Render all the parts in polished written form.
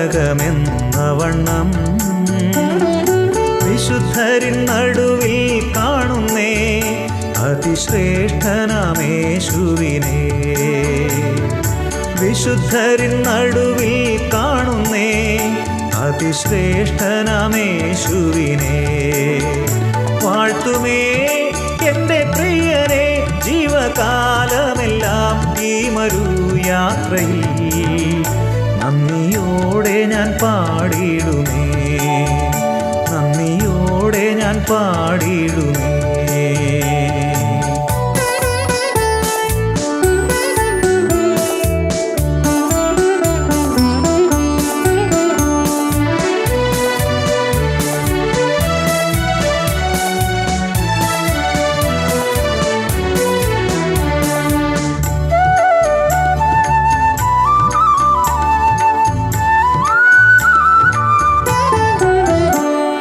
കനകമെന്ന വണ്ണം വിശുദ്ധരിൻ നടുവിൽ കാണുന്നേ അതിശ്രേഷ്ഠനാമേശുവിനെ. വിശുദ്ധരിൻ നടുവിൽ കാണുന്നേ അതിശ്രേഷ്ഠനാമേശുവിനെ. വാഴ്ത്തുമേ എൻ്റെ പ്രിയനെ ജീവകാലമെല്ലാം ഈ മരുയാത്രയിൽ. നന്ദിയോടെ ഞാൻ പാടിയിടുമേ, നന്ദിയോടെ ഞാൻ പാടിയിടുമേ.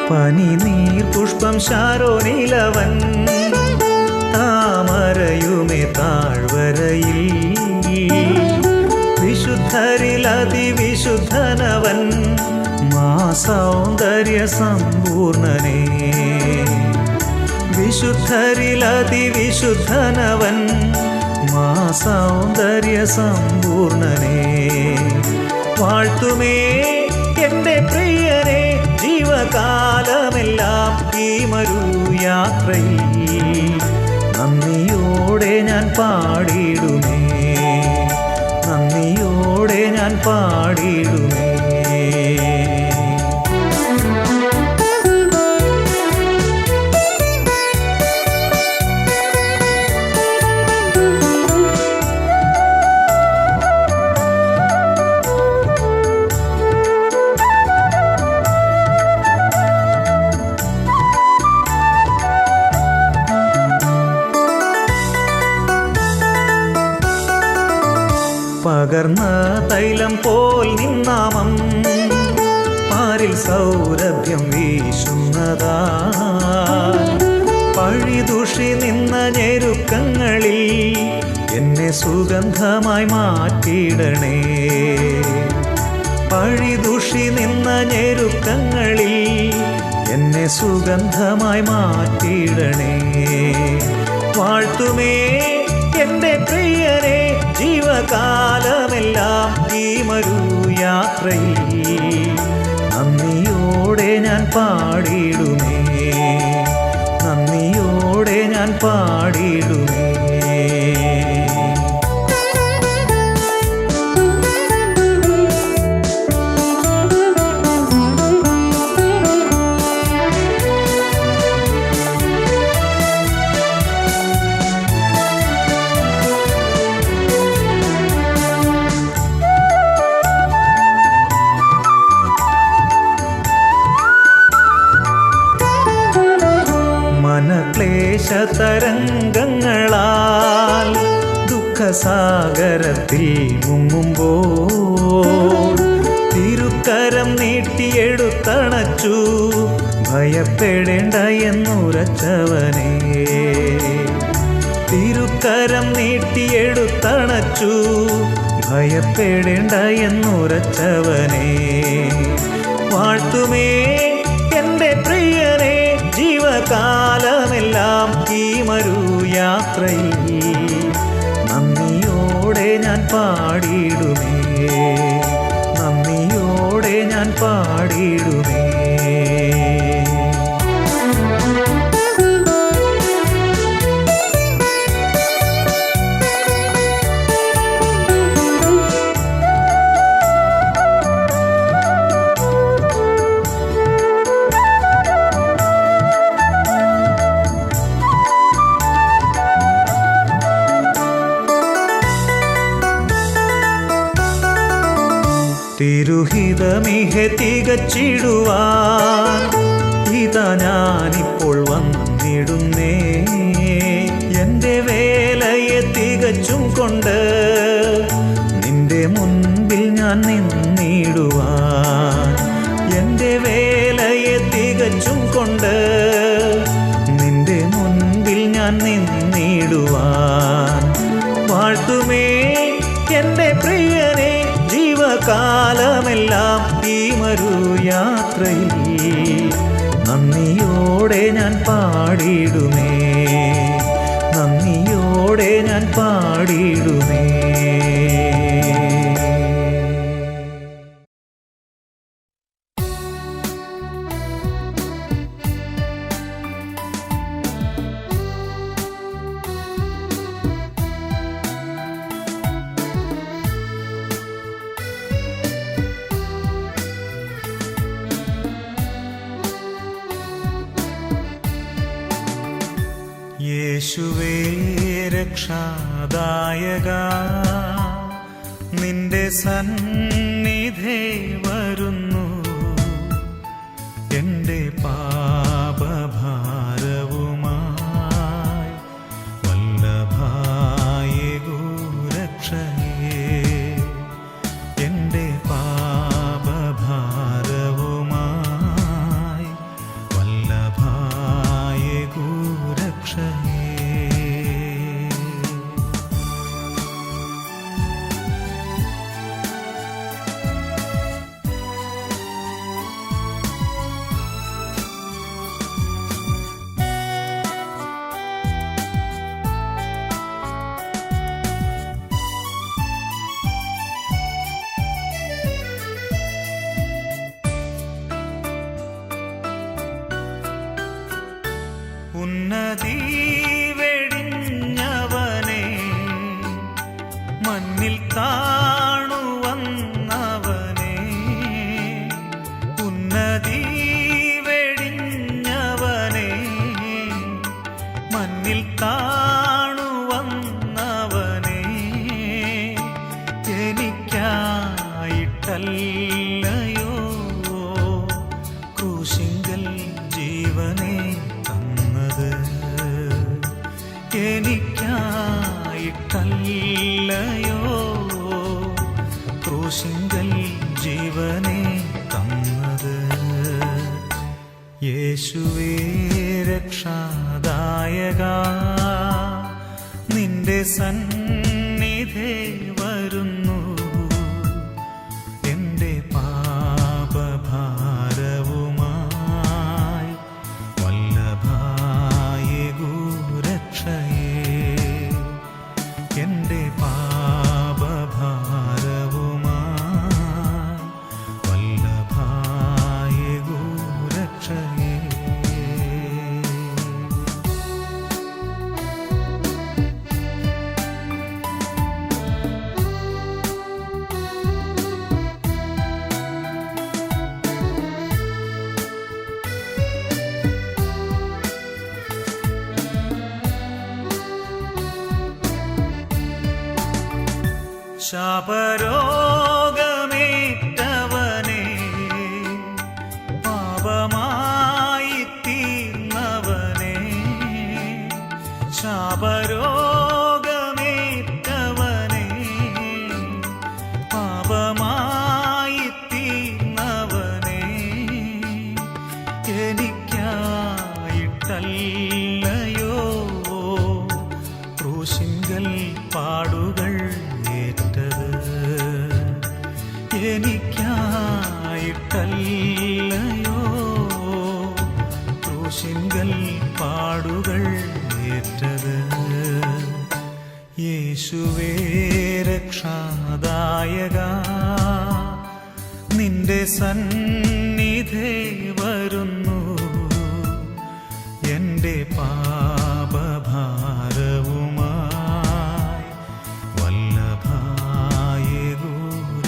പനിനീർ പുഷ്പം ശാരോനിലവൻ താമരയുമേ താഴ്വരയിൽ. വിശുദ്ധരിൽ അതിവിശുദ്ധനവൻ മാ സൗന്ദര്യ സമ്പൂർണനേ. വിശുദ്ധരിൽ അതിവിശുദ്ധനവൻ മാ സൗന്ദര്യ സമ്പൂർണനേ. വാഴ്ത്തുമേ എൻ്റെ പ്രിയനെ ജീവകാലമെല്ലാം ഈ മരുയാത്രയിൽ. നന്ദിയോടെ ഞാൻ പാടിയിടുമേ, നന്ദിയോടെ ഞാൻ പാടിയിടുമേ. പകർന്ന തൈലം പോൽ നിന്നാമം പാരിൽ സൗരഭ്യം വീശുന്നതാ. പഴിദുഷി നിന്ന ഞെരുക്കങ്ങളിൽ എന്നെ സുഗന്ധമായി മാറ്റിയിടണേ. പഴിദുഷി നിന്ന ഞെരുക്കങ്ങളിൽ എന്നെ സുഗന്ധമായി മാറ്റിയിടണേ. വാഴ്ത്തുമേ എൻ്റെ പ്രിയനെ ജീവകാലമെല്ലാം ഈ മരുയാത്രയിൽ. നന്ദിയോടെ ഞാൻ പാടിയിടുമേ, നന്ദിയോടെ ഞാൻ പാടിയിടുമേ. മനക്ലേശതരംഗങ്ങളാൽ ദുഃഖസാഗരത്തിൽ മുങ്ങുമ്പോൾ തിരുക്കരം നീട്ടിയെടുത്തണച്ചു ഭയപ്പെടേണ്ട എന്നുരച്ചവനേ. തിരുക്കരം നീട്ടിയെടുത്തണച്ചു ഭയപ്പെടേണ്ട എന്നുരച്ചവനേ. വാഴ്ത്തുമേ എൻ്റെ പ്രിയനെ ജീവകാലമെല്ലാം ഈ മരുയാത്രയിൽ. നന്ദിയോടെ ഞാൻ പാടിയിടുമേ, നന്ദിയോടെ ഞാൻ പാടിയിടുമേ. തിരുഹിതമിഹ തികച്ചിടുവാൻ ഇതാ ഞാനിപ്പോൾ വന്നിടുന്നേ. എൻ്റെ വേലയെ തികച്ചും കൊണ്ട് നിന്റെ മുൻപിൽ ഞാൻ നിന്നിടുവാൻ. എൻ്റെ വേലയെ തികച്ചും കൊണ്ട് നിന്റെ മുൻപിൽ ഞാൻ നിന്നിടുവാൻ. വാഴ്ത്തുമേ എൻ്റെ പ്രിയനെ ജീവ കാലമെല്ലാം ഈ മരുയാത്രയിൽ നന്ദിയോടെ ഞാൻ പാടിടുമേ, നന്ദിയോടെ ഞാൻ പാടിടുമേ. യേശുവേ രക്ഷാദായകാ, നിന്റെ സന്നിധേ വരുന്നു. എൻ്റെ പാപഭാരവുമായി വല്ലഭായേകൂ രക്ഷയേ. എൻ്റെ പാപഭാരവുമായി വല്ലഭായേകൂ രക്ഷയേ. ഉന്നതി വെടിഞ്ഞവനെ, മണ്ണിൽ താണു വന്നവനെ. ഉന്നതി വെടിഞ്ഞവനെ, മണ്ണിൽ താണു വന്നവനെ. എനിക്കായിട്ടല്ലയോ ക്രൂശിങ്കൽ ജീവനെ തന്നത്, എനിക്കായിട്ടല്ലയോ ക്രൂശിങ്കൽ ജീവനെ തന്നത്. യേശുവേ രക്ഷാദായകാ, നിന്റെ സന്നിധേ വരുന്നു. എൻ്റെ പാപഭാരവുമായി വല്ലഭായേകൂ രക്ഷയേ. എൻ്റെ പാപഭാരവുമായി വല്ലഭായേകൂ രക്ഷയേ. ശാപരോഗമേറ്റവനെ, പാപമായി തീർന്നവനെ. ശാപരോഗമേറ്റവനെ, പാപമായി തീർന്നവനെ. എനിക്കായിട്ടല്ലയോ ക്രൂശിങ്കൽ പാടുകൾ ഏറ്റത്. എനിക്കായിട്ടല്ലയോ ക്രൂശിങ്കൽ പാടുകൾ ഏറ്റത്. യേശുവേ രക്ഷാദായകാ, നിന്റെ സന്നിധേ വരുന്നു. എൻ്റെ പാപഭാരവുമായി വല്ലഭായേകൂ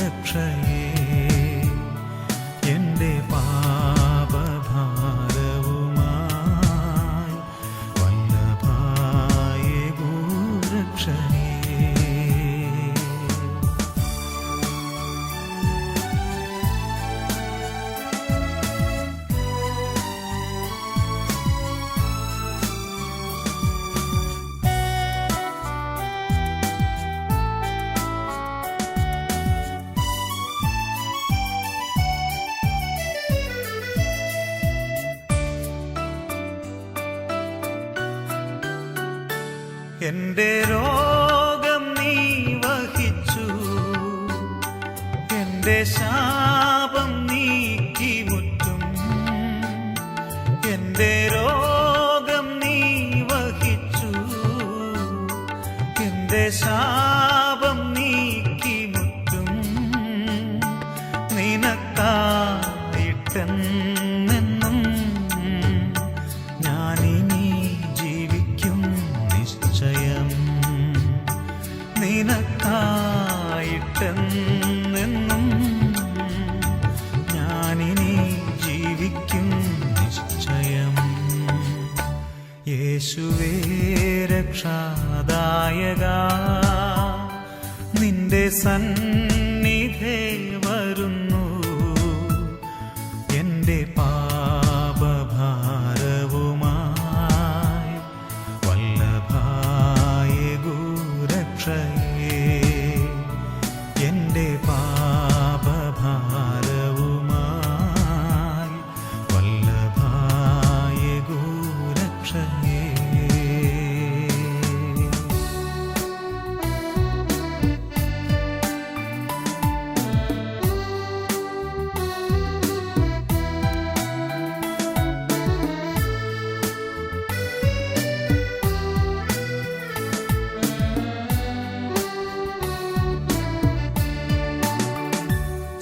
രക്ഷയേ. എൻ്റെ പാപഭാരവുമായി വല്ലഭായേകൂ രക്ഷയേ. എൻ്റെ രോഗം നീ വഹിച്ചു, എൻ്റെ എന്റെ ശാപം നീക്കി മുറ്റും, എന്റെ രോഗം നീ വഹിച്ചു. എന്റെ ശാപം നീക്കി മുറ്റും, നിനക്കായിട്ടെന്നും ഞാനിനി ജീവിക്കും നിശ്ചയം. നിനക്കായിട്ടെന്നും ഞാനിനി ജീവിക്കും നിശ്ചയം. യേശുവേ രക്ഷാദായക, നിന്റെ സന്നിധേ വരുന്നു. എന്റെ പാപഭാരവുമായി വല്ലഭായ ഗുരക്ഷയേ. എന്റെ പാപഭാരവുമായി വല്ലഭായ ഗുരക്ഷയേ.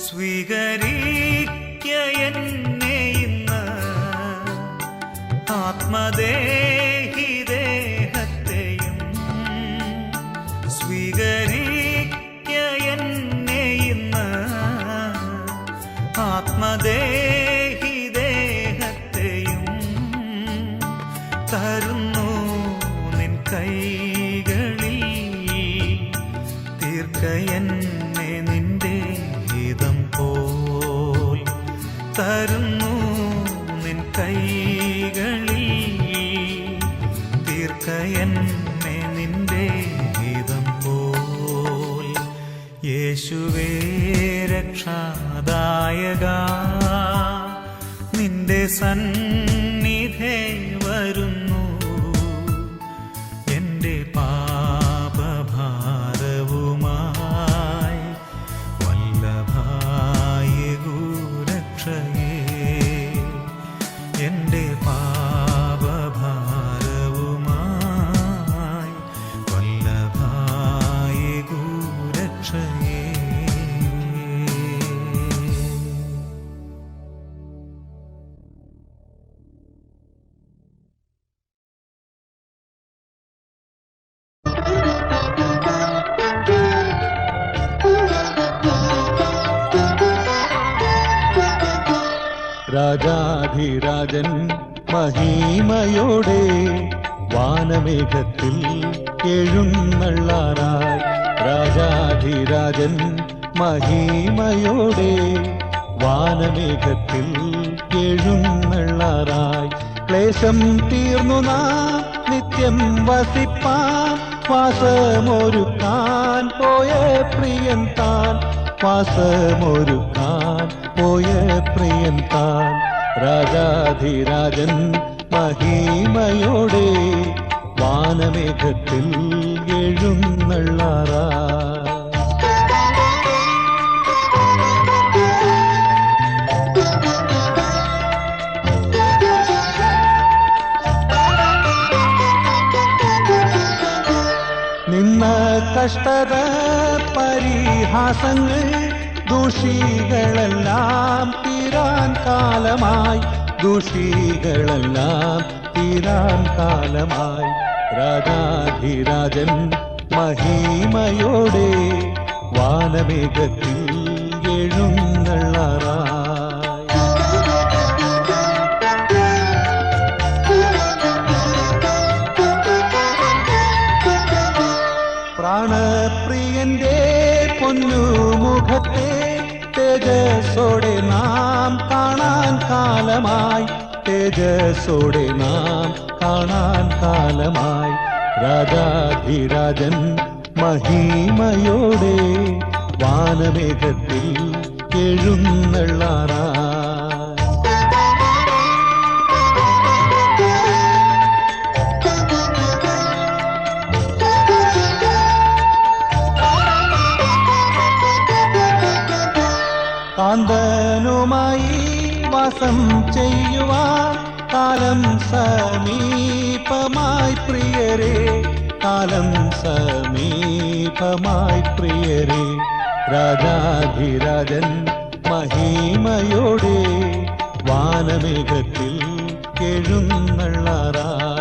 സ്വീകരിക്ക എന്നെ ഇന്ന്, ആത്മദേഹിദേഹത്തെയും. സ്വീകരിക്ക എന്നെ ഇന്ന്, ആത്മദേഹിദേഹത്തെയും. തരുന്നു നിൻ കൈകളിൽ, തീർക്ക എന്നെ നിന്റെ ഹിതം പോൽ. തരുന്നു നിൻ കൈകളിൽ, തീർക്ക എന്നെ നിന്റെ ഹിതം പോൽ. യേശുവേ രക്ഷാദായക, നിന്റെ സന്നിധേ വരുന്നു. എന്റെ പാപഭാരവുമായി വല്ലഭായ ഗുരക്ഷയേ. എന്റെ പാപഭാരവുമായി വല്ലഭായ ഗുരക്ഷയേ. രാജാധിരാജൻ മഹിമയോടെ വാനമേഘത്തിൽ എഴുന്നള്ളാറായി. രാജാധിരാജൻ മഹിമയോടെ വാനമേഘത്തിൽ എഴുന്നള്ളാറായി. ക്ലേശം തീർന്നു നാം നിത്യം വസിപ്പാൻ, വാസമൊരുക്കാൻ പോയ പ്രിയൻ താൻ. വാസമൊരുക്കാൻ പോയ പ്രിയൻ താൻ. രാജാധിരാജൻ മഹിമയോടെ വാനമേഘത്തിൽ എഴുന്നള്ളാറായി. നിന്ന കഷ്ടത പരിഹാസങ്ങൾ ദൂഷികളെല്ലാം തീരാൻ കാലമായി. ദൂഷികളെല്ലാം തീരാൻ കാലമായി. രാജാധിരാജൻ മഹിമയോടെ വാനമേഘത്തിൽ എഴുന്നള്ളാറായി. പ്രാണപ്രിയന്റെ പൊന്നുമുഖത്തെ തേജസ്സോടെ നാം കാണാൻ കാലമായി. തേജസ്സോടെ നാം കാണാൻ കാലമായി. രാജാധിരാജൻ മഹിമയോടെ വാനമേഘത്തിൽ എഴുന്നള്ളാറായി. കാന്തനുമായി വാസം ചെയ്യുവാൻ കാലം സമീപമായി പ്രിയരെ, കാലം സമീപമായി പ്രിയരെ. രാജാധിരാജൻ മഹിമയോടെ വാനമേഘത്തിൽ എഴുന്നള്ളാറായി.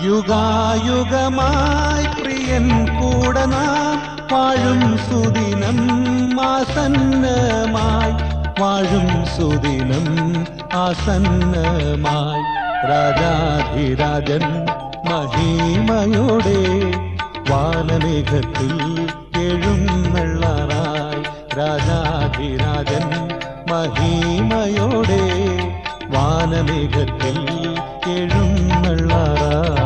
യുഗായുഗമായി പ്രിയൻ കൂടെ നാം വാഴും സുദിനം ആസന്നമായി, വാഴും സുദിനം ആസന്നമായി. രാജാധിരാജൻ മഹിമയോടെ വാനമേഘത്തിൽ എഴുന്നള്ളാറായി. രാജാധിരാജൻ മഹിമയോടെ വാനമേഘത്തിൽ എഴുന്നള്ളാറായി.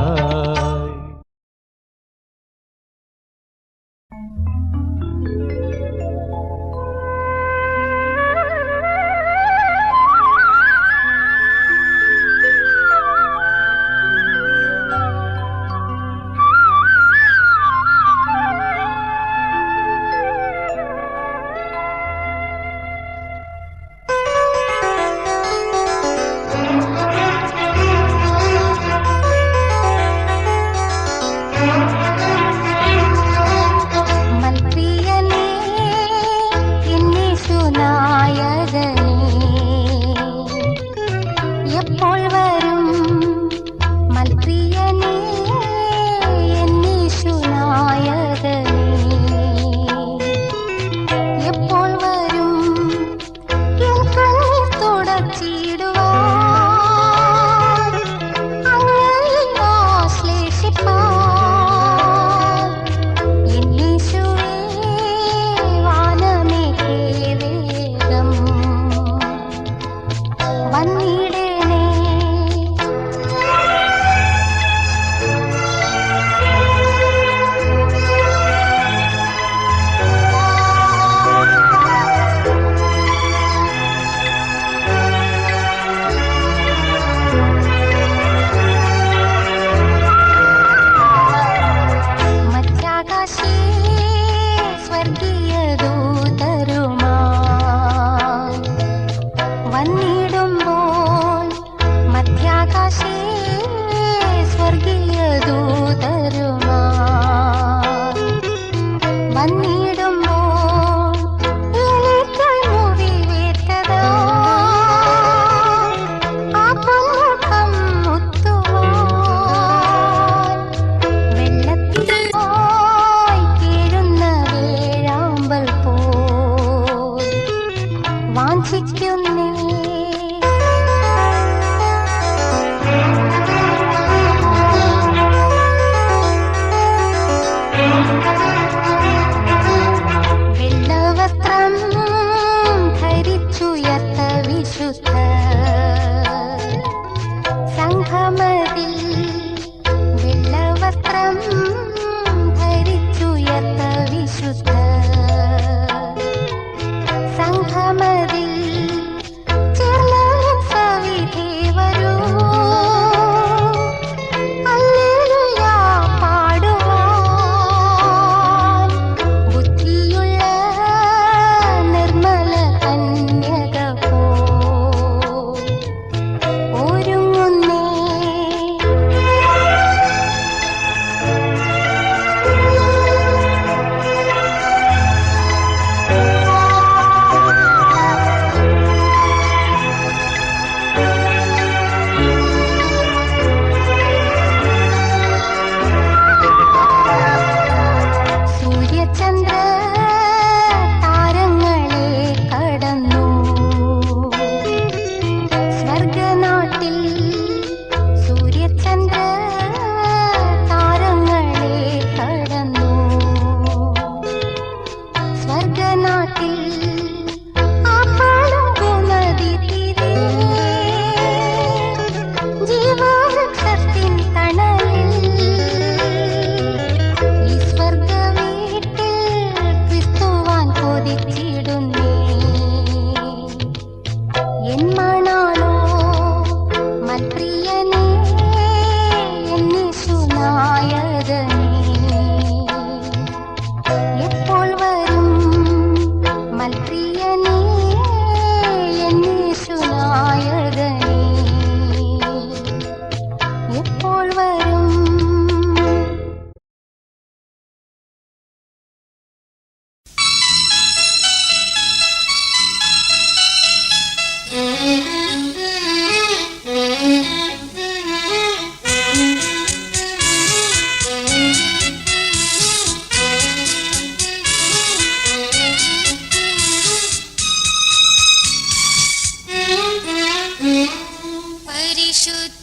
വരും.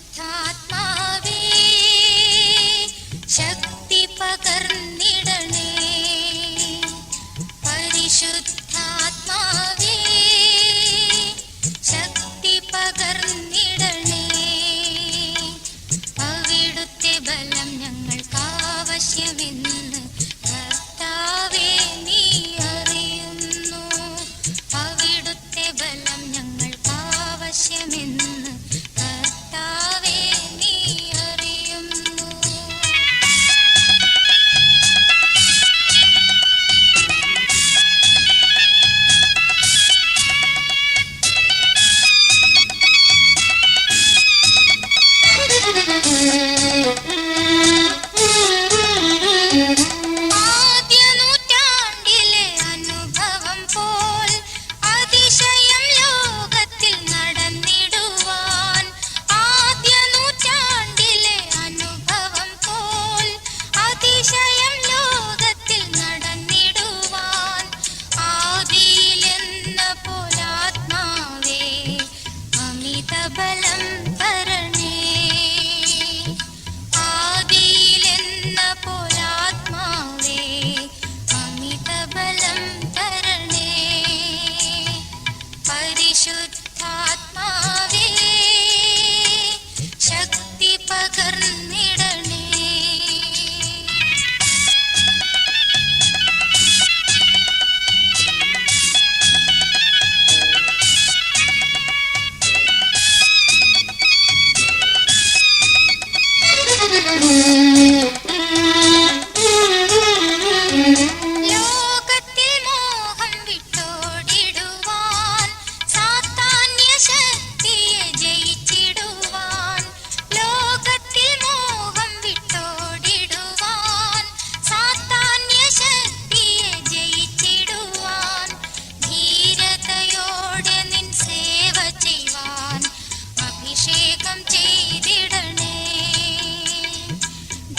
പരിശുദ്ധാത്മാവേ ശക്തി പകർന്നിടണേ. പരിശുദ്ധാത്മാവേ ശക്തി പകർന്നിടണേ. അവിടുത്തെ ബലം ഞങ്ങൾക്കാവശ്യമെന്ന് കർത്താവേ നീ അറിയുന്നു. അവിടുത്തെ ബലം ഞങ്ങൾക്കാവശ്യമെന്ന് കർത്താവേ നീ അറിയുന്നു. ആദ്യ നൂറ്റാണ്ടിലെ അനുഭവം പോൽ അതിശയം ലോകത്തിൽ നടന്നിടുവാൻ. ആദ്യ നൂറ്റാണ്ടിലെ അനുഭവം പോൽ അതിശയം ലോകത്തിൽ നടന്നിടുവാൻ. ആദിയിലെന്ന പോലാത്മാവേ അമിത ബലം തരണേ. ആദിയിലെന്ന പോലാത്മാവേ അമിത ബലം തരണേ. പരിശുദ്ധാത്മാവേ ശക്തി പകർന്നിടണേ. ലോകത്തിൽ മോഹം വിട്ടോടിടുവാൻ, സാത്താന്യ ശക്തിയെ ജയിച്ചിടുവാൻ. ലോകത്തിൽ മോഹം വിട്ടോടിടുവാൻ, സാത്താന്യ ശക്തിയെ ജയിച്ചിടുവാൻ. ധീരതയോടെ നിൻ സേവ ചെയ്യുവാൻ അഭിഷേകം ചെയ്തിടണേ.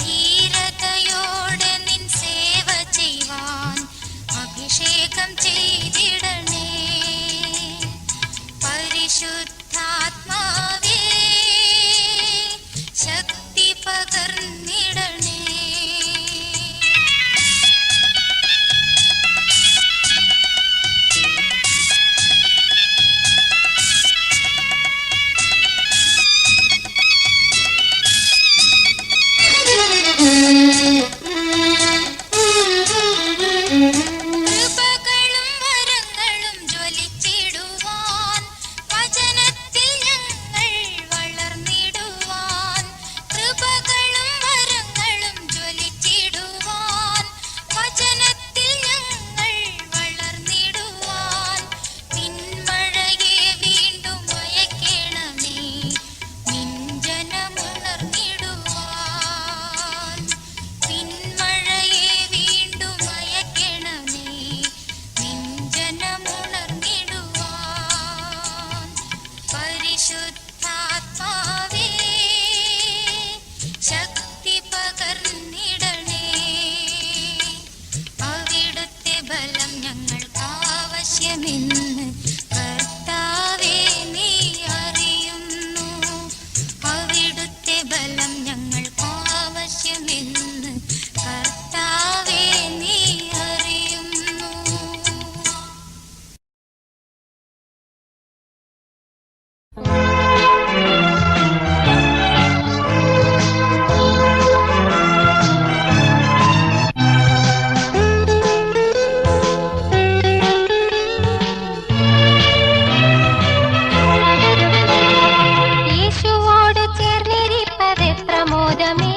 ധീരതയോടെ നിൻ സേവ ചെയ്യുവാൻ അഭിഷേകം ചെയ്തിടണേ. പരിശുദ്ധാത്മാവേ ശക്തി പകർന്നിടണേ. കൃപകളും വരങ്ങളും ജ്വലിച്ചിടുവാൻ, വചനത്തിൽ ഞങ്ങൾ വളർന്നിടുവാൻ. കൃപകളും വരങ്ങളും ജ്വലിച്ചിടുവാൻ, വചനത്തിൽ ഞങ്ങൾ വളർന്നിടുവാൻ. പിന്മഴയെ വീണ്ടും അയക്കണമേ, നിൻ ജനമുണർന്നിടുവാൻ. പിന്മഴയെ വീണ്ടും അയക്കണമേ, നിൻ ജനമുണർന്നിടുവാൻ. പരിശുദ്ധാത്മാവേ ശക്തി പകർന്നിടണേ. അവിടുത്തെ ബലം ഞങ്ങൾക്കാവശ്യമെന്ന് കർത്താവേ നീ അറിയുന്നു. അവിടുത്തെ ബലം ഞങ്ങൾക്കാവശ്യമെന്ന് കർത്താവേ നീ അറിയുന്നു. യേശുവോട് ചേർന്നിരിപ്പതെത്ര മോദമേ,